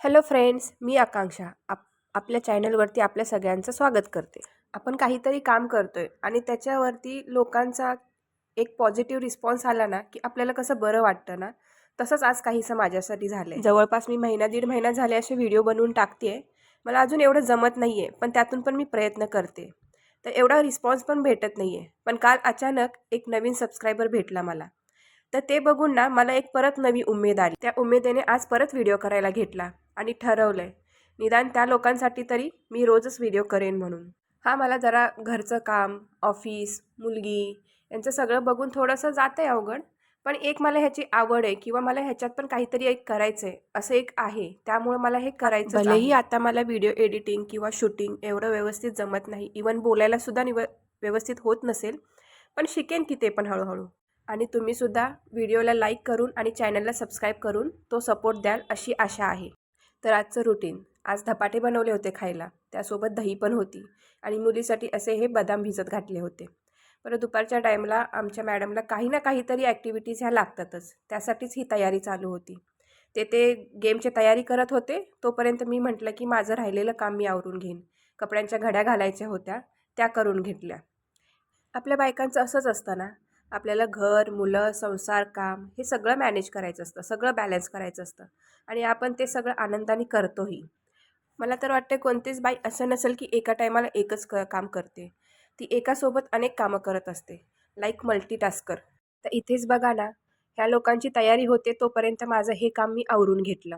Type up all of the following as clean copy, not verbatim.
Hello friends, मी आकांक्षा आपल्या चॅनलवरती आपल्या सगळ्यांचं स्वागत करते. आपण काहीतरी काम करतोय आणि त्याच्यावरती लोकांचा एक पॉझिटिव्ह रिस्पॉन्स आला ना, की आपल्याला कसं बरं वाटतं ना, तसंच आज काहीसं माझ्यासाठी झालं आहे. जवळपास मी दीड महिना झाले असे व्हिडिओ बनवून टाकते. मला अजून एवढं जमत नाही आहे, पण त्यातून पण मी प्रयत्न करते. तर एवढा रिस्पॉन्स पण भेटत नाही आहे. पण काल अचानक एक नवीन सबस्क्रायबर भेटला मला. तर ते बघून ना मला एक परत नवी उमेद आली. त्या उमेदीने आज परत व्हिडिओ करायला घेतला आणि ठरवलं आहे निदान त्या लोकांसाठी तरी मी रोजच व्हिडिओ करेन म्हणून. मला जरा घरचं काम, ऑफिस, मुलगी यांचं सगळं बघून थोडंसं जातं आहे अवघड. पण एक मला ह्याची आवड आहे किंवा मला ह्याच्यात पण काहीतरी एक करायचं आहे असं एक आहे. त्यामुळं मला हे करायचं भलेही आता मला व्हिडिओ एडिटिंग किंवा शूटिंग एवढं व्यवस्थित जमत नाही. इवन बोलायलासुद्धा व्यवस्थित होत नसेल. पण शिकेन की ते पण हळूहळू. आणि तुम्हीसुद्धा व्हिडिओला लाईक करून आणि चॅनलला सबस्क्राईब करून तो सपोर्ट द्याल अशी आशा आहे. तर आजचं रुटीन. आज धपाटे बनवले होते खायला, त्यासोबत दही पण होती आणि मुलीसाठी असे हे बदाम भिजत घातले होते. परत दुपारच्या टाईमला आमच्या मॅडमला काही ना काहीतरी ॲक्टिव्हिटीज ह्या लागतातच, त्यासाठीच ही तयारी चालू होती. ते गेमची तयारी करत होते, तोपर्यंत मी म्हटलं की माझं राहिलेलं काम मी आवरून घेईन. कपड्यांच्या घड्या घालायच्या होत्या, त्या करून घेतल्या. आपल्या बायकांचं असंच असतं ना, आपल्याला घर, मुलं, संसार, काम हे सगळं मॅनेज करायचं असतं, सगळं बॅलन्स करायचं असतं आणि आपण ते सगळं आनंदाने करतोही. मला तर वाटते कोणतीच बाई असं नसेल की एका टायमाला एकच काम करते. ती एकासोबत अनेक कामं करत असते, लाईक मल्टीटास्कर. तर इथेच बघा ना, ह्या लोकांची तयारी होते तोपर्यंत माझं हे काम मी आवरून घेतलं.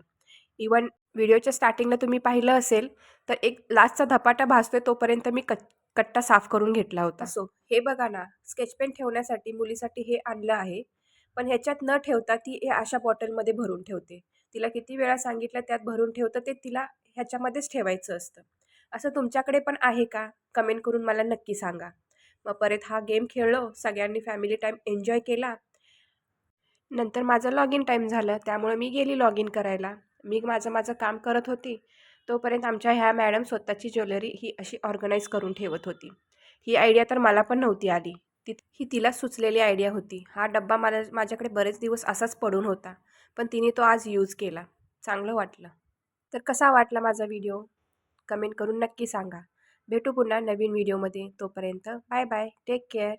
इवन व्हिडिओच्या स्टार्टिंगला तुम्ही पाहिलं असेल तर एक लास्टचा धपाटा भाजतोय तोपर्यंत मी कट्टा साफ करून घेतला होता. असो, हे बघा ना, स्केच पेन ठेवण्यासाठी मुलीसाठी हे आणलं आहे. पण ह्याच्यात न ठेवता ती हे अशा बॉटलमध्ये भरून ठेवते. तिला किती वेळा सांगितलं त्यात भरून ठेवतं ते तिला ह्याच्यामध्येच ठेवायचं असतं. असं तुमच्याकडे पण आहे का? कमेंट करून मला नक्की सांगा. मग परत हा गेम खेळलो, सगळ्यांनी फॅमिली टाईम एन्जॉय केला. नंतर माझं लॉग इन टाईम झालं, त्यामुळे मी गेली लॉग इन करायला. मी माझं काम करत होती. तोपर्यंत आमच्या ह्या मॅडम स्वतःची ज्वेलरी ही अशी ऑर्गनाईज करून ठेवत होती. ही आयडिया तर मला पण नव्हती आली. ही तिलाच सुचलेली आयडिया होती. हा डब्बा माझ्याकडे बरेच दिवस असाच पडून होता, पण तिने तो आज यूज केला. चांगलं वाटलं. तर कसा वाटला माझा व्हिडिओ? कमेंट करून नक्की सांगा. भेटू पुन्हा नवीन व्हिडिओमध्ये. तोपर्यंत बाय बाय. Take care.